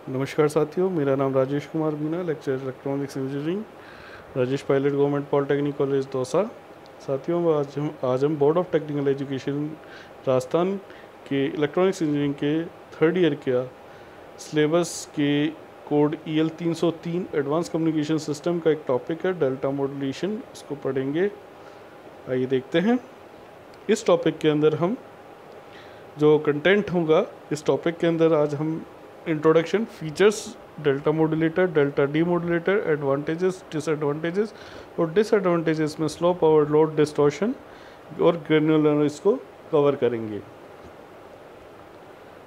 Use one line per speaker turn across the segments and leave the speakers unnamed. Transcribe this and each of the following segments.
नमस्कार साथियों, मेरा नाम Rajesh Kumar Meena, lecture electronics engineering, Rajesh Pilot government polytechnic college Dausa. साथियों, आज हम board of technical education Rajasthan के इलेक्ट्रॉनिक्स इंजीनियरिंग के थर्ड ईयर का सिलेबस के code EL 303 advance communication system का एक टॉपिक है डेल्टा मॉड्यूलेशन, इसको पढ़ेंगे। आइए देखते हैं। इस टॉपिक के अंदर हम जो कंटेंट होगा इस टॉपिक के अंदर आज हम introduction, features, delta modulator, delta D modulator, advantages, disadvantages और डिसएडवांटेजेस में स्लो पावर, लोड डिस्टॉर्शन और ग्रेन्युलर इसको कवर करेंगे।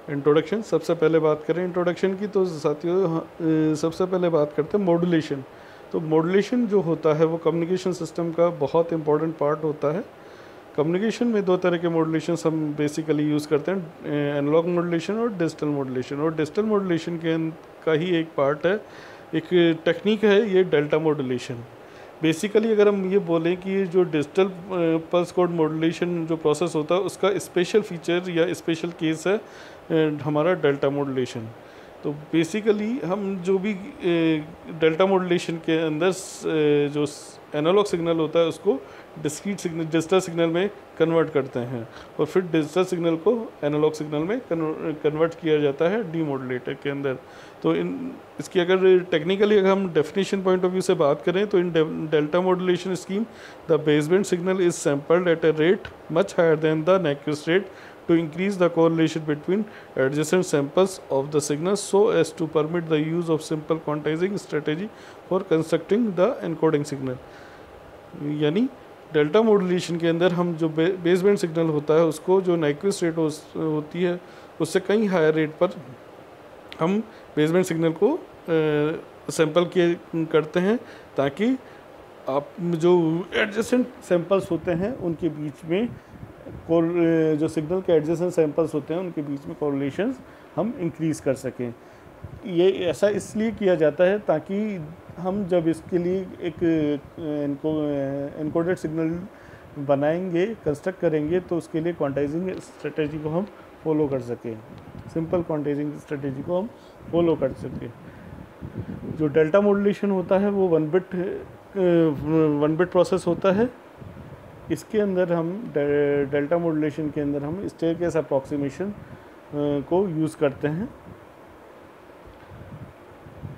इंट्रोडक्शन, सबसे पहले बात करें इंट्रोडक्शन की तो साथियों सबसे पहले बात करते हैं मॉड्यूलेशन। तो मॉड्यूलेशन जो होता है वो कम्युनिकेशन सिस्टम का बहुत इंपॉर्टेंट पार्ट होता है। कम्युनिकेशन में दो तरह के मॉड्यूलेशन हम बेसिकली यूज़ करते हैं, एनालॉग मॉड्यूलेशन और डिजिटल मॉड्यूलेशन। और डिजिटल मॉड्यूलेशन का ही एक पार्ट है, एक टेक्निक है ये डेल्टा मॉड्यूलेशन। बेसिकली अगर हम ये बोलें कि जो डिजिटल पल्स कोड मॉड्यूलेशन जो प्रोसेस होता है उसका स्पेशल फीचर या स्पेशल केस है हमारा डेल्टा मॉड्यूलेशन। तो बेसिकली हम जो भी डेल्टा मॉड्यूलेशन के अंदर जो एनालॉग सिग्नल होता है उसको डिस्क्रीट सिग्नल, डिजिटल सिग्नल में कन्वर्ट करते हैं और फिर डिजिटल सिग्नल को एनालॉग सिग्नल में कन्वर्ट किया जाता है डी मॉड्यूलेटर के अंदर। तो इसकी अगर टेक्निकली अगर हम डेफिनेशन पॉइंट ऑफ व्यू से बात करें तो in delta modulation scheme the baseband signal is sampled at a rate much higher than the Nyquist rate to increase the correlation between adjacent samples of the signal so as to permit the use of simple quantizing strategy for constructing the encoding signal। यानी delta modulation के अंदर हम जो baseband signal होता है उसको जो Nyquist rate होती है उससे कहीं हायर रेट पर हम बेसबैंड सिग्नल को सैंपल करते हैं ताकि आप जो एडजेसेंट सैंपल्स होते हैं उनके बीच में जो सिग्नल के एडजेसेंट सैंपल्स होते हैं उनके बीच में कोरिलेशंस हम इंक्रीज़ कर सकें। ये ऐसा इसलिए किया जाता है ताकि हम जब इसके लिए एक एनकोडेड सिग्नल बनाएंगे, कंस्ट्रक्ट करेंगे तो उसके लिए क्वांटाइजिंग स्ट्रेटेजी को हम फॉलो कर सकें, सिंपल क्वांटाइजिंग स्ट्रेटेजी को हम फॉलो कर सकें। जो डेल्टा मॉड्यूलेशन होता है वो वन बिट प्रोसेस होता है। इसके अंदर हम डेल्टा मॉड्यूलेशन के अंदर हम स्टेयरकेस अप्रॉक्सीमेशन को यूज़ करते हैं।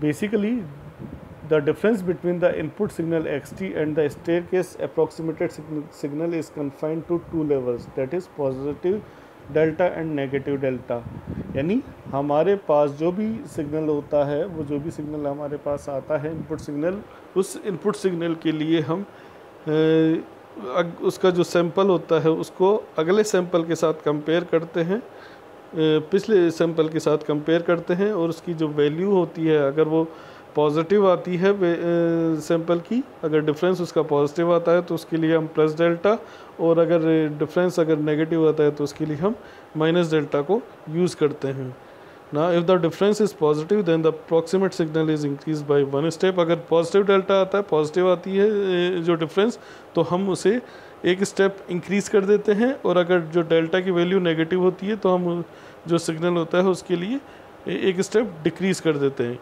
Basically the difference between the input signal xt and the staircase approximated signal is confined to two levels, that is positive delta and negative delta। यानी हमारे पास जो भी सिग्नल होता है वो जो भी सिग्नल हमारे पास आता है इनपुट सिग्नल, उस इनपुट सिग्नल के लिए हम उसका जो सैंपल होता है उसको अगले सैंपल के साथ कंपेयर करते हैं, पिछले सैंपल के साथ कंपेयर करते हैं और उसकी जो वैल्यू होती है अगर वो पॉजिटिव आती है सैंपल की, अगर डिफरेंस उसका पॉजिटिव आता है तो उसके लिए हम प्लस डेल्टा, और अगर डिफरेंस अगर नेगेटिव आता है तो उसके लिए हम माइनस डेल्टा को यूज़ करते हैं ना। If the difference is positive then the approximate signal is increase by one step. अगर पॉजिटिव डेल्टा आता है, पॉजिटिव आती है जो डिफरेंस, तो हम उसे एक स्टेप इंक्रीज़ कर देते हैं, और अगर जो डेल्टा की वैल्यू नेगेटिव होती है तो हम जो सिग्नल होता है उसके लिए एक स्टेप डिक्रीज़ कर देते हैं।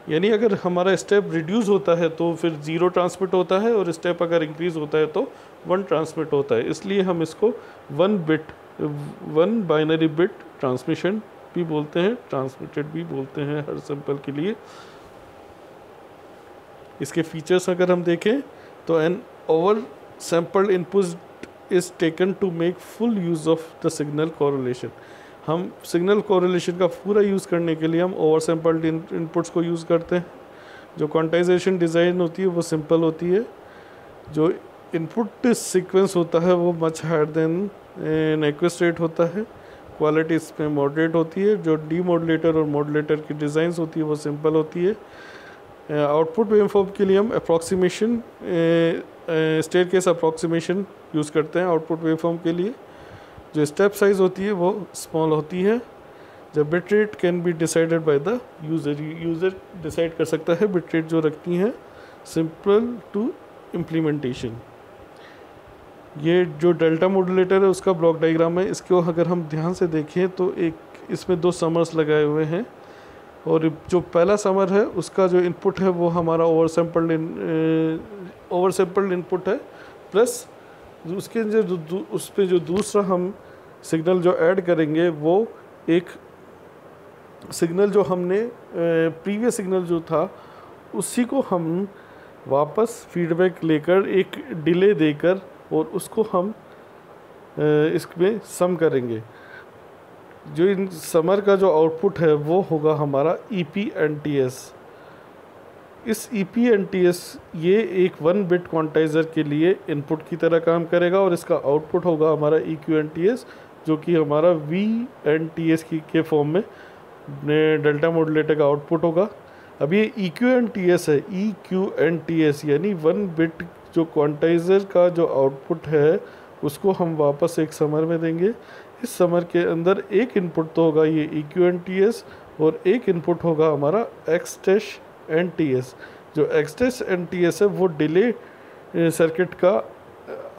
यानी अगर हमारा स्टेप रिड्यूस होता है तो फिर 0 ट्रांसमिट होता है, और स्टेप अगर इंक्रीज़ होता है तो 1 ट्रांसमिट होता है। इसलिए हम इसको वन बाइनरी बिट ट्रांसमिशन भी बोलते हैं, ट्रांसमिटेड भी बोलते हैं हर सैंपल के लिए। इसके फीचर्स अगर हम देखें तो an over sampled input is taken to make full use of the signal correlation. हम सिग्नल कोरिलेशन का पूरा यूज़ करने के लिए हम ओवर सैंपल्ड इनपुट्स को यूज़ करते हैं। जो क्वांटाइजेशन डिज़ाइन होती है वो सिंपल होती है। जो इनपुट सीक्वेंस होता है वो much higher than Nyquist rate होता है। क्वालिटी इसमें मॉडरेट होती है। जो डी मॉड्यूलेटर और मॉड्यूलेटर की डिज़ाइंस होती है वो सिंपल होती है। आउटपुट वेवफॉर्म के लिए हम अप्रॉक्सीमेशन, स्टेयरकेस अप्रॉक्सीमेशन यूज़ करते हैं आउटपुट वेवफॉर्म के लिए। जो स्टेप साइज़ होती है वो स्मॉल होती है। जब bit rate can be decided by the user decide कर सकता है बिट रेट जो रखती हैं। Simple to implementation. ये जो डेल्टा मॉड्यूलेटर है उसका ब्लॉक डायग्राम है। इसको अगर हम ध्यान से देखें तो एक इसमें 2 समर्स लगाए हुए हैं। और जो पहला समर है उसका जो इनपुट है वो हमारा ओवर सैम्पल्ड इनपुट है, प्लस उसके जो उस पर जो दूसरा हम सिग्नल जो ऐड करेंगे वो एक सिग्नल जो हमने प्रीवियस सिग्नल जो था उसी को हम वापस फीडबैक लेकर एक डिले देकर और उसको हम इसमें सम करेंगे। जो इन समर का जो आउटपुट है वो होगा हमारा EPNTS। इस EPNTS ये एक 1 बिट क्वांटाइज़र के लिए इनपुट की तरह काम करेगा और इसका आउटपुट होगा हमारा EQNTS, जो कि हमारा VNTS के फॉर्म में डेल्टा मॉड्यूलेटर का आउटपुट होगा। अब ये EQNTS है, EQNTS यानी 1 बिट जो क्वांटाइज़र का जो आउटपुट है उसको हम वापस एक समर में देंगे। इस समर के अंदर एक इनपुट तो होगा ये EQNTS और एक इनपुट होगा हमारा X-NTS। जो X-NTS है वो डिले सर्किट का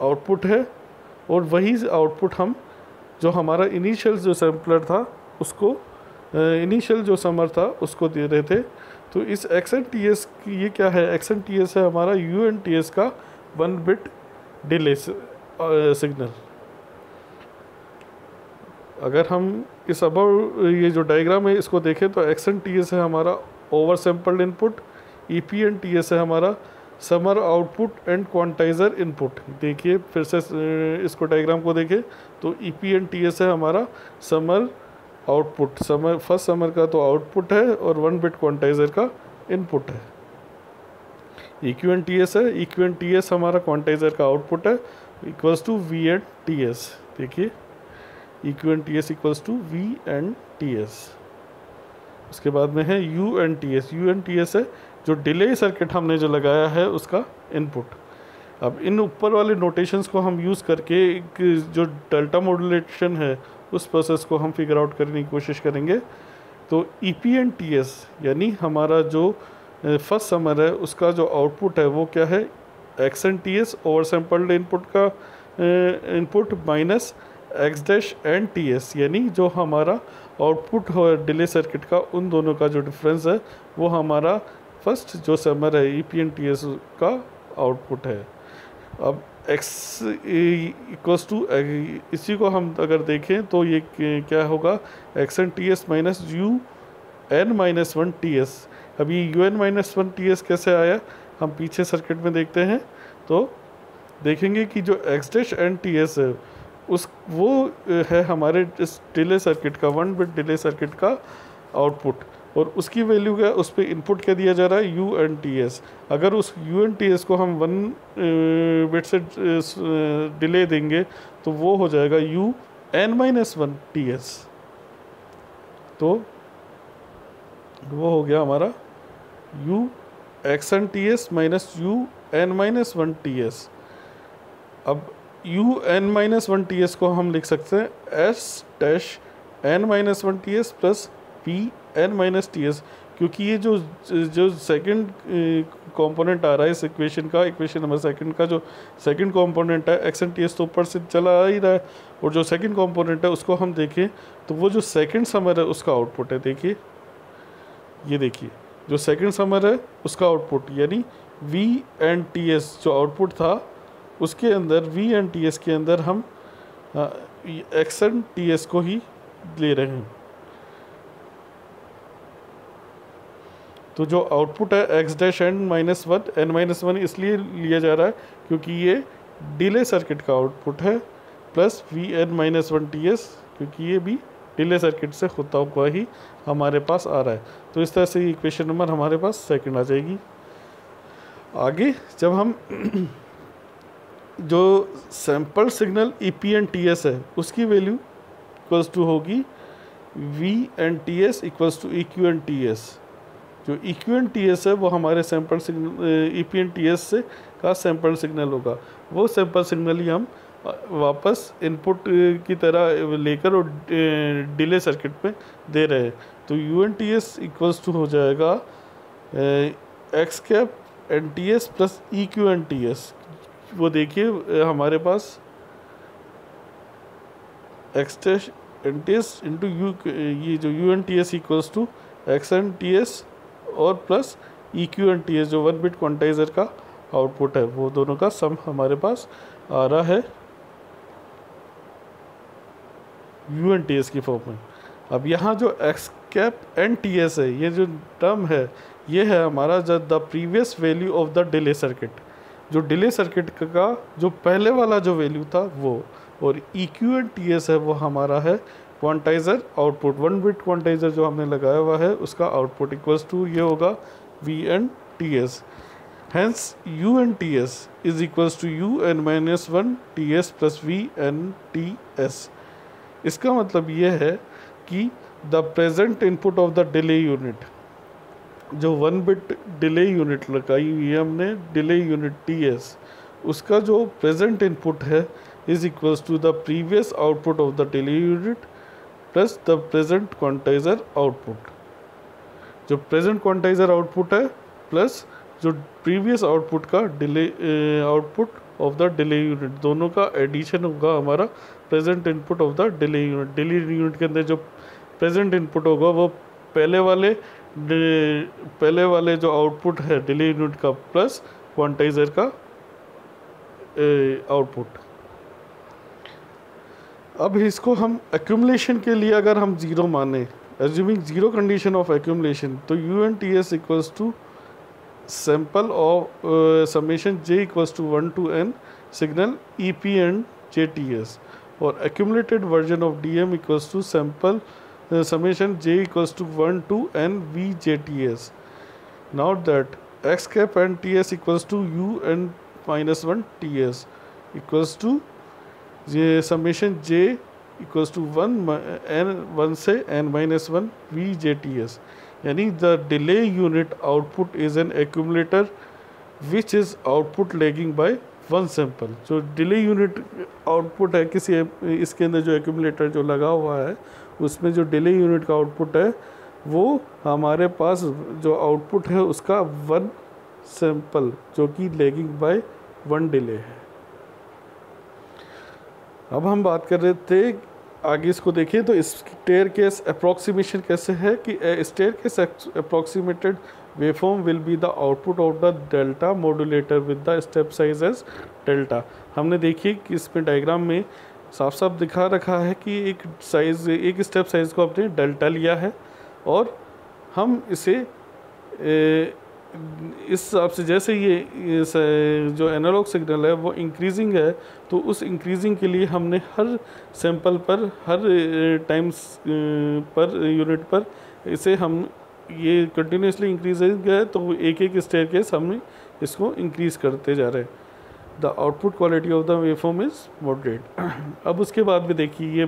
आउटपुट है और वही आउटपुट हम जो हमारा इनिशियल जो सैम्पलर था उसको इनिशियल जो समर था उसको दे रहे थे। तो इस X-NTS ये क्या है, X-NTS है हमारा UNTS का 1 बिट डिले सिग्नल। अगर हम इस ये जो डायग्राम है इसको देखें तो X-NTS है हमारा ओवर सैम्पल्ड इनपुट, EPNTS है हमारा summer output and quantizer input. देखिए फिर से इसको डायग्राम को देखें तो EPNTS है हमारा समर आउटपुट, फर्स्ट समर का तो आउटपुट है और 1 बिट क्वांटाइज़र का इनपुट है। EQNTS है, EQNTS हमारा क्वांटाइज़र का आउटपुट है इक्वल्स टू VNTS। देखिए EQNTS इक्वल्स टू VNTS। उसके बाद में है UNTS। UNTS है जो डिले सर्किट हमने जो लगाया है उसका इनपुट। अब इन ऊपर वाले नोटेशंस को हम यूज़ करके जो डेल्टा मॉड्यूलेशन है उस प्रोसेस को हम फिगर आउट करने की कोशिश करेंगे। तो EPNTS यानी हमारा जो फर्स्ट समर है उसका जो आउटपुट है वो क्या है, X-NTS ओवर सैम्पल्ड इनपुट का इनपुट माइनस X-NTS यानी जो हमारा आउटपुट हो डिले सर्किट का, उन दोनों का जो डिफरेंस है वो हमारा फर्स्ट जो समर है EPNTS का आउटपुट है। अब X इक्वल्स टू इसी को हम अगर देखें तो ये क्या होगा, X-NTS माइनस UN-1TS। अब ये UN-1TS कैसे आया, हम पीछे सर्किट में देखते हैं तो देखेंगे कि जो X-NTS है वो है हमारे इस डिले सर्किट का 1 बिट डिले सर्किट का आउटपुट और उसकी वैल्यू क्या, उस पर इनपुट क्या दिया जा रहा है UNTS। अगर उस UNTS को हम 1 बिट से डिले देंगे तो वो हो जाएगा UN-1TS। तो वो हो गया हमारा X-NTS माइनस UN-1TS। अब UN-1TS को हम लिख सकते हैं S-N-1TS प्लस PN-TS, क्योंकि ये जो सेकंड कंपोनेंट आ रहा है इस इक्वेशन नंबर सेकंड का जो सेकंड कंपोनेंट है X-NTS तो ऊपर से चला आ ही रहा है और जो सेकंड कंपोनेंट है उसको हम देखें तो वो जो सेकंड समर है उसका आउटपुट है। देखिए ये देखिए जो सेकंड समर है उसका आउटपुट यानी VNTS जो आउटपुट था उसके अंदर VNTS के अंदर हम X-NTS को ही ले रहे हैं। तो जो आउटपुट है X-N-1 इसलिए लिया जा रहा है क्योंकि ये डिले सर्किट का आउटपुट है प्लस VN-1TS क्योंकि ये भी डिले सर्किट से होता हुआ ही हमारे पास आ रहा है। तो इस तरह से इक्वेशन नंबर हमारे पास सेकंड आ जाएगी। आगे जब हम जो सैंपल सिग्नल EPNTS है उसकी वैल्यू इक्वल्स टू होगी VNTS इक्वल्स टू EQNTS। जो EQNTS है वो हमारे सैंपल सिग्नल EPNTS से का सैंपल सिग्नल होगा। वो सैंपल सिग्नल ही हम वापस इनपुट की तरह लेकर और डिले सर्किट में दे रहे हैं। तो UNTS इक्वल्स टू हो जाएगा X-NTS प्लस EQNTS। वो देखिए हमारे पास X-NTS इंटू ये जो UNTS equals to x n T s और plus e Q N T s जो 1 बिट क्वांटाइज़र का आउटपुट है, वो दोनों का सम हमारे पास आ रहा है यू एन टी एस की फॉर्म में। अब यहाँ जो X cap N T S है, ये जो टर्म है, ये है हमारा the previous value of the delay circuit, जो डिले सर्किट का जो पहले वाला जो वैल्यू था वो, और E Q N T S है वो हमारा है क्वांटाइज़र आउटपुट, 1 बिट क्वांटाइज़र जो हमने लगाया हुआ है उसका आउटपुट इक्वल्स टू ये होगा V N T S. Hence U N T S is equals to you N minus 1 T S plus V N T S. इसका मतलब ये है कि the present input of the delay unit, जो 1 bit delay unit लगाई हुई है हमने, डिले यूनिट टी एस, उसका जो प्रेजेंट इनपुट है is equals to the previous output of the delay unit plus the present quantizer output. जो present quantizer output है प्लस जो प्रीवियस आउटपुट का delay output of the delay unit, दोनों का addition होगा हमारा present input of the delay unit. Delay unit के अंदर जो प्रेजेंट इनपुट होगा वो पहले वाले जो आउटपुट है डिले यूनिट का प्लस क्वांटाइज़र का आउटपुट। अब इसको हम एक्यूमुलेशन के लिए अगर हम ज़ीरो माने, assuming zero condition of accumulation, तो u N T s equals to sample of summation j equals to 1 to n signal e p and j T s, और accumulated version of d m equals to sample summation j equals to 1 to n v j T s. Now that x cap and T s equals to you N minus 1 T s equals to ये summation j equals to 1 से n minus 1 v j T s, यानी the delay unit output is an accumulator which is output lagging by 1 sample. जो delay unit output है किसी, इसके अंदर जो accumulator जो लगा हुआ है उसमें जो डिले यूनिट का आउटपुट है वो हमारे पास जो आउटपुट है उसका 1 सैंपल जो कि लैगिंग बाय 1 डिले है। अब हम बात कर रहे थे आगे, इसको देखिए तो स्टेयर केस अप्रॉक्सीमेशन कैसे है कि staircase approximated waveform will be the output of the delta modulator with the step size as delta. हमने देखिए कि इसमें डायग्राम में साफ साफ दिखा रखा है कि एक स्टेप साइज को आपने डेल्टा लिया है और हम इसे इस हिसाब से, जैसे ये जो एनालॉग सिग्नल है वो इंक्रीजिंग है, तो उस इंक्रीजिंग के लिए हमने हर सैंपल पर, हर टाइम्स पर यूनिट पर इसे हम ये कंटिन्यूसली इंक्रीजिंग है तो एक एक स्टेयरकेस हमने इसको इंक्रीज़ करते जा रहे हैं। The output quality of the waveform is moderate. अब उसके बाद भी देखिए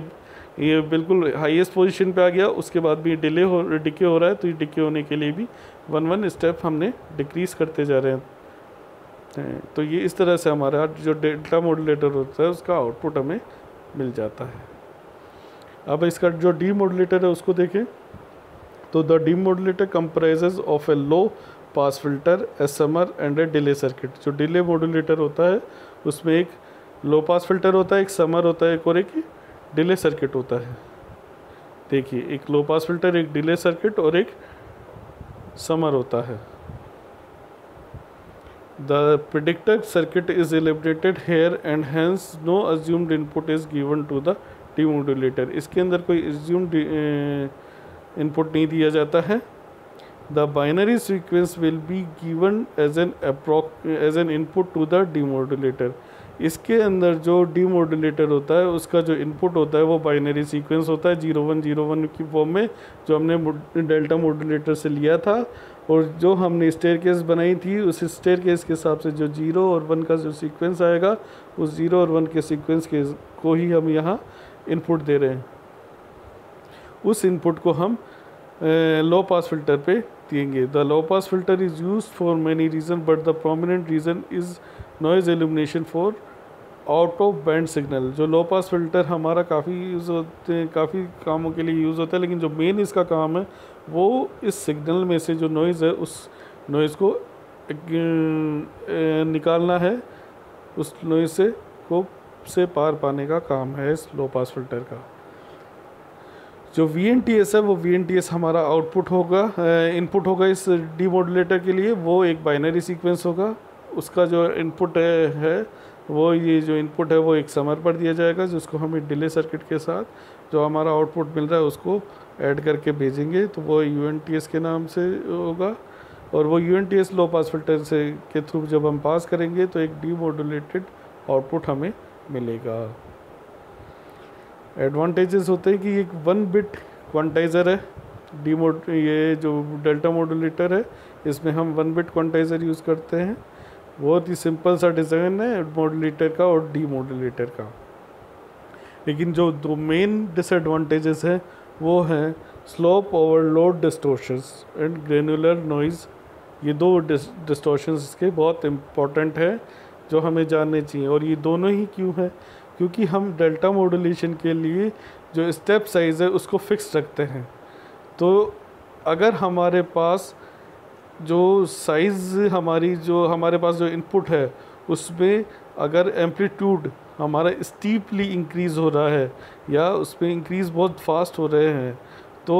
ये बिल्कुल हाईएस्ट पोजीशन पे आ गया, उसके बाद भी डिके हो रहा है, तो ये डिके होने के लिए भी 1 स्टेप हमने डिक्रीज़ करते जा रहे हैं। तो ये इस तरह से हमारा जो डेल्टा मॉड्यूलेटर होता है उसका आउटपुट हमें मिल जाता है। अब इसका जो डी मॉड्यूलेटर है उसको देखें तो the D modulator comprises of A low pass filter, A summer and a delay circuit. जो डिले मॉड्यूलेटर होता है उसमें एक लो पास फिल्टर होता है, एक समर होता है, एक और एक डिले सर्किट होता है। देखिए एक लो पास फिल्टर, एक डिले सर्किट और एक समर होता है। The predictor circuit is eliminated here and hence no assumed input is given to the demodulator. इसके अंदर कोई अज्यूम्ड इनपुट नहीं दिया जाता है। The binary sequence will be given as an input to the demodulator. इसके अंदर जो डीमॉड्यूलेटर होता है उसका जो इनपुट होता है वो बाइनरी सीक्वेंस होता है 0101 की फॉर्म में, जो हमने डेल्टा मॉड्यूलेटर से लिया था, और जो हमने स्टेयरकेस बनाई थी उस स्टेयरकेस के हिसाब से जो 0 और 1 का जो सीक्वेंस आएगा उस 0 और 1 के सीक्वेंस के को ही हम यहाँ इनपुट दे रहे हैं। उस इनपुट को हम लो पास फिल्टर पे देंगे। The low pass filter is use for many reason but the prominent reason is noise elimination for out of band signal. जो लो पास फिल्टर हमारा काफ़ी यूज़ होते हैं, काफ़ी कामों के लिए यूज़ होता है, लेकिन जो मेन इसका काम है वो इस सिग्नल में से जो नॉइज़ है उस नॉइज़ को निकालना है, उस नॉइज़ से पार पाने का काम है इस लो पास फिल्टर का। जो VNTS है वो VNTS हमारा आउटपुट होगा, इनपुट होगा इस डीमॉड्यूलेटर के लिए, वो एक बाइनरी सीक्वेंस होगा। उसका जो इनपुट है वो, ये जो इनपुट है वो एक समर पर दिया जाएगा, जिसको हम एक डिले सर्किट के साथ जो हमारा आउटपुट मिल रहा है उसको ऐड करके भेजेंगे, तो वो UNTS के नाम से होगा। और वो UNTS लो पास फिल्टर से के थ्रू जब हम पास करेंगे तो एक डीमॉड्यूलेटेड आउटपुट हमें मिलेगा। एडवांटेजेस होते हैं कि एक 1 बिट क्वांटाइज़र है, ये जो डेल्टा मॉड्यूलेटर है इसमें हम 1 बिट क्वांटाइज़र यूज़ करते हैं। बहुत ही सिंपल सा डिज़ाइन है मॉड्यूलेटर का और डीमॉड्यूलेटर का। लेकिन जो दो मेन डिसएडवांटेजेस हैं वो हैं slope overload distortions and granular noise. ये दो डिस्टॉर्शंस इसके बहुत इम्पॉर्टेंट है जो हमें जानने चाहिए। और ये दोनों ही क्यों है? क्योंकि हम डेल्टा मॉड्यूलेशन के लिए जो स्टेप साइज़ है उसको फिक्स रखते हैं। तो अगर हमारे पास जो साइज़ हमारे पास जो इनपुट है उसमें अगर एम्पलीट्यूड हमारा स्टीपली इंक्रीज़ हो रहा है या उसमें इंक्रीज़ बहुत फास्ट हो रहे हैं तो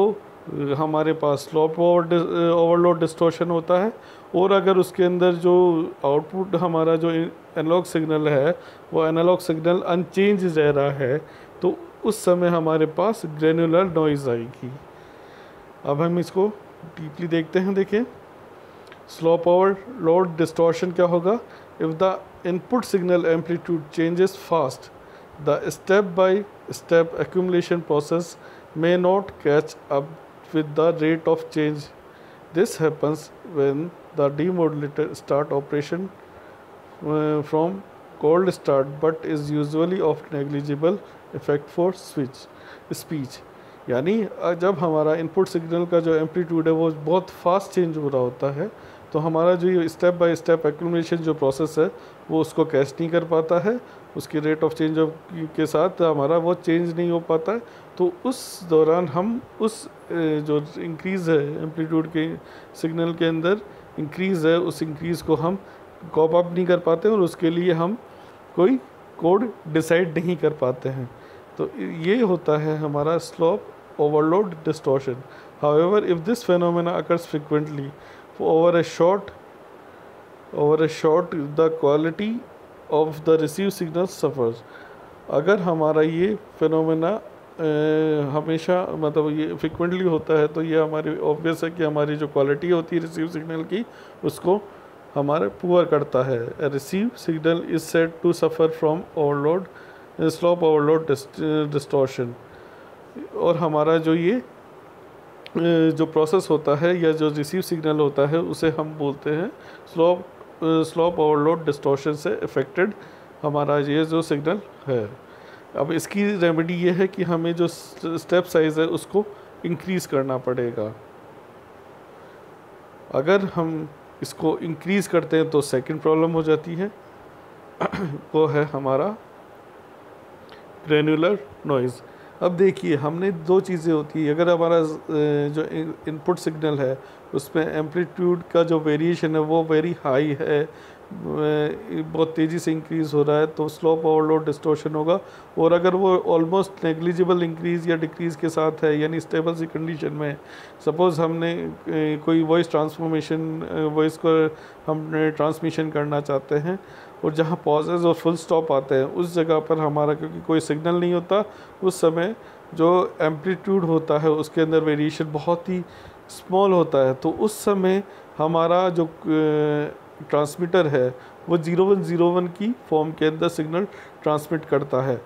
हमारे पास स्लोप ओवरलोड डिस्टॉर्शन होता है। और अगर उसके अंदर जो आउटपुट हमारा जो एनालॉग सिग्नल है वो एनालॉग सिग्नल अनचेंज रह रहा है तो उस समय हमारे पास ग्रेनुलर नॉइज़ आएगी। अब हम इसको डीपली देखते हैं। देखिए, स्लोप ओवरलोड डिस्टॉर्शन क्या होगा? If the input signal amplitude changes fast, the step by step accumulation process may not catch up with the rate of change. This happens when the demodulator start operation from cold start, but is usually of negligible effect for speech. यानी जब हमारा input signal का जो amplitude है वो बहुत fast change हो रहा होता है तो हमारा जो ये स्टेप बाय स्टेप एक्यूमुलेशन जो प्रोसेस है वो उसको कैच नहीं कर पाता है, उसकी रेट ऑफ चेंज के साथ हमारा वो चेंज नहीं हो पाता है। तो उस दौरान हम उस जो इंक्रीज़ है एम्पलीट्यूड के सिग्नल के अंदर इंक्रीज़ है उस इंक्रीज़ को हम कॉप अप नहीं कर पाते और उसके लिए हम कोई कोड डिसाइड नहीं कर पाते हैं। तो ये होता है हमारा slope overload distortion. However, if this phenomena occurs frequently over a short the quality of the received signal suffers। अगर हमारा ये फिनोमेना हमेशा मतलब ये फ्रिक्वेंटली होता है तो ये हमारी ऑब्वियस है कि हमारी जो क्वालिटी होती है रिसीव सिग्नल की उसको हमारे पुअर करता है। Receive signal is said to suffer from overload slope overload distortion. और हमारा जो ये जो प्रोसेस होता है या जो रिसीव सिग्नल होता है उसे हम बोलते हैं स्लोप ओवरलोड डिस्टॉर्शन से अफेक्टेड हमारा ये जो सिग्नल है। अब इसकी रेमेडी ये है कि हमें जो स्टेप साइज़ है उसको इंक्रीज़ करना पड़ेगा। अगर हम इसको इंक्रीज़ करते हैं तो सेकंड प्रॉब्लम हो जाती है वो है हमारा ग्रेनुलर नॉइज़। अब देखिए, हमने दो चीज़ें होती है, अगर हमारा जो इनपुट सिग्नल है उसमें एम्पलीट्यूड का जो वेरिएशन है वो वेरी हाई है, बहुत तेज़ी से इंक्रीज़ हो रहा है तो स्लोप ओवरलोड डिस्टॉर्शन होगा। और अगर वो ऑलमोस्ट नेग्लिजिबल इंक्रीज़ या डिक्रीज़ के साथ है यानी स्टेबल सी कंडीशन में, सपोज़ हमने कोई वॉइस ट्रांसफॉर्मेशन वॉइस को हमने ट्रांसमिशन करना चाहते हैं और जहाँ पॉजेज़ और फुल स्टॉप आते हैं उस जगह पर हमारा क्योंकि कोई सिग्नल नहीं होता उस समय जो एम्पलीट्यूड होता है उसके अंदर वेरिएशन बहुत ही स्मॉल होता है तो उस समय हमारा जो ट्रांसमीटर है वो 0101 की फॉर्म के अंदर सिग्नल ट्रांसमिट करता है।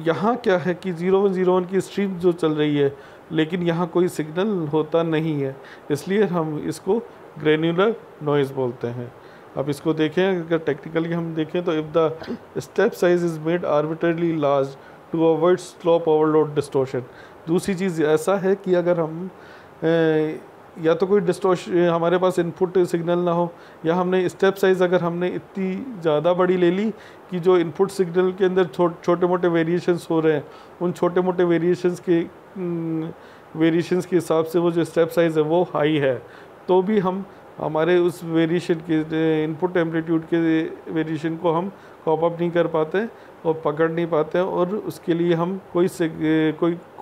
यहाँ क्या है कि 0101 की स्ट्रीम जो चल रही है लेकिन यहाँ कोई सिग्नल होता नहीं है, इसलिए हम इसको ग्रेनुलर नॉइज़ बोलते हैं। अब इसको देखें, अगर टेक्निकली हम देखें तो if the step size is made arbitrarily large to avoid slope overload distortion. दूसरी चीज़ ऐसा है कि अगर हम या तो कोई डिस्टॉर्शन हमारे पास इनपुट सिग्नल ना हो या हमने स्टेप साइज़ अगर हमने इतनी ज़्यादा बड़ी ले ली कि जो इनपुट सिग्नल के अंदर छोटे मोटे वेरिएशंस हो रहे हैं उन छोटे मोटे वेरिएशंस के हिसाब से वो जो स्टेप साइज़ है वो हाई है तो भी हम हमारे उस वेरिएशन के इनपुट एम्पलीट्यूड के वेरिएशन को हम कॉप अप नहीं कर पाते और पकड़ नहीं पाते और उसके लिए हम कोई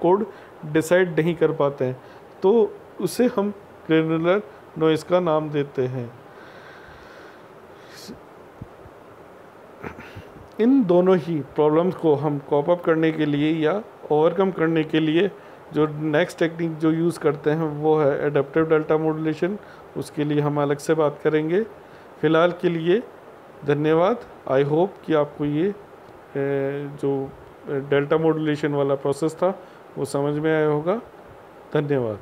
कोड डिसाइड नहीं कर पाते हैं, तो उसे हम ग्रेनुलर नॉइज़ का नाम देते हैं। इन दोनों ही प्रॉब्लम्स को हम कॉप अप करने के लिए या ओवरकम करने के लिए जो नेक्स्ट टेक्निक जो यूज़ करते हैं वो है एडेप्टिव डेल्टा मॉड्यूलेशन। उसके लिए हम अलग से बात करेंगे। फ़िलहाल के लिए धन्यवाद। आई होप कि आपको ये जो डेल्टा मॉड्यूलेशन वाला प्रोसेस था वो समझ में आया होगा। धन्यवाद।